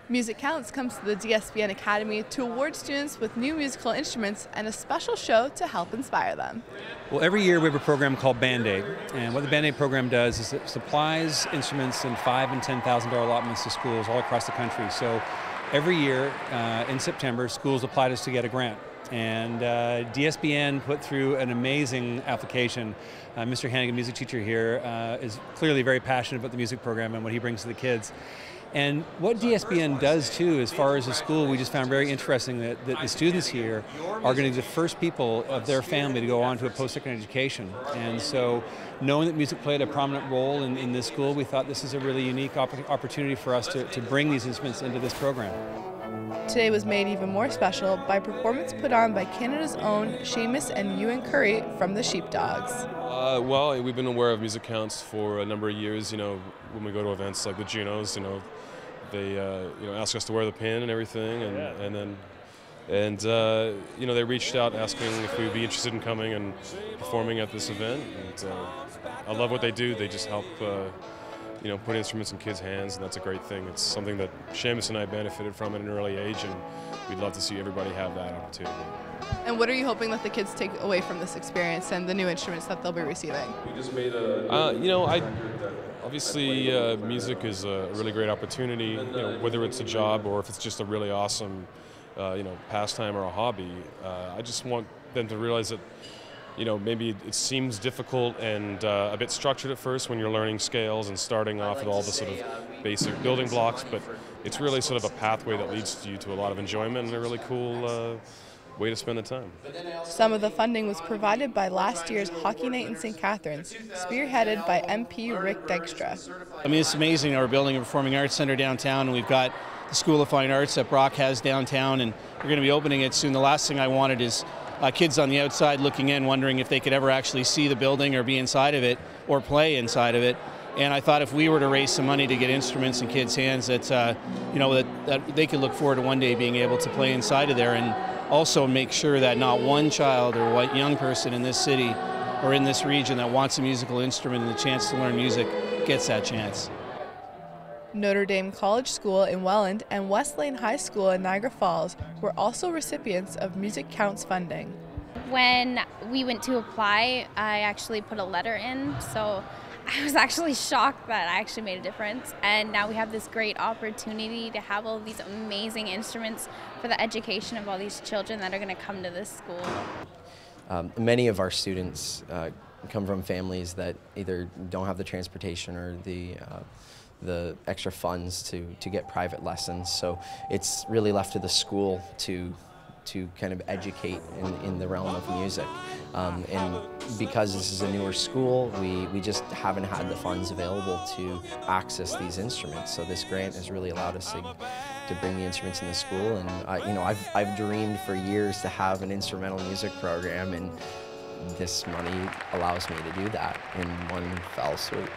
Musicounts comes to the DSBN Academy to award students with new musical instruments and a special show to help inspire them. Well, every year we have a program called Band-Aid, and what the Band-Aid program does is it supplies instruments in $5,000 and $10,000 allotments to schools all across the country. So every year in September, schools apply to us to get a grant. And DSBN put through an amazing application. Mr. Hannigan, music teacher here, is clearly very passionate about the music program and what he brings to the kids. And what DSBN does too, as far as the school, we just found very interesting that the students here are going to be the first people of their family to go on to a post-secondary education. And so knowing that music played a prominent role in this school, we thought this is a really unique opportunity for us to bring these instruments into this program. Today was made even more special by a performance put on by Canada's own Seamus and Ewan Curry from the Sheepdogs. Well, we've been aware of Musicounts for a number of years. You know, when we go to events like the Junos, they ask us to wear the pin and everything, and they reached out asking if we'd be interested in coming and performing at this event. And I love what they do. They just help put instruments in kids' hands, and that's a great thing. It's something that Seamus and I benefited from at an early age, and we'd love to see everybody have that opportunity. And what are you hoping that the kids take away from this experience and the new instruments that they'll be receiving? We just made obviously music is a really great opportunity, whether it's a job or if it's just a really awesome pastime or a hobby. I just want them to realize that maybe it seems difficult and a bit structured at first when you're learning scales and starting off with all the sort of basic building blocks, but it's really sort of a pathway that leads you to a lot of enjoyment and a really cool way to spend the time. Some of the funding was provided by last year's Hockey Night in St. Catharines, spearheaded by MP Rick Dykstra. I mean, it's amazing. We're building a performing arts center downtown, and we've got the School of Fine Arts that Brock has downtown, and we're going to be opening it soon. The last thing I wanted is kids on the outside looking in, wondering if they could ever actually see the building or be inside of it or play inside of it. And I thought if we were to raise some money to get instruments in kids' hands, that they could look forward to one day being able to play inside of there, and also make sure that not one child or one young person in this city or in this region that wants a musical instrument and the chance to learn music gets that chance. Notre Dame College School in Welland and West Lane High School in Niagara Falls were also recipients of Musicounts funding. When we went to apply, I actually put a letter in, so I was actually shocked that I actually made a difference. And now we have this great opportunity to have all these amazing instruments for the education of all these children that are going to come to this school. Many of our students come from families that either don't have the transportation or the extra funds to get private lessons, so it's really left to the school to kind of educate in the realm of music. And because this is a newer school, we just haven't had the funds available to access these instruments. So this grant has really allowed us to bring the instruments in the school. And I've dreamed for years to have an instrumental music program, and this money allows me to do that in one fell swoop.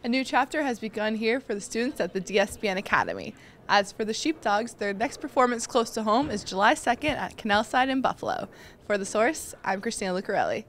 A new chapter has begun here for the students at the DSBN Academy. As for the Sheepdogs, their next performance close to home is July 2nd at Canalside in Buffalo. For The Source, I'm Christina Lucarelli.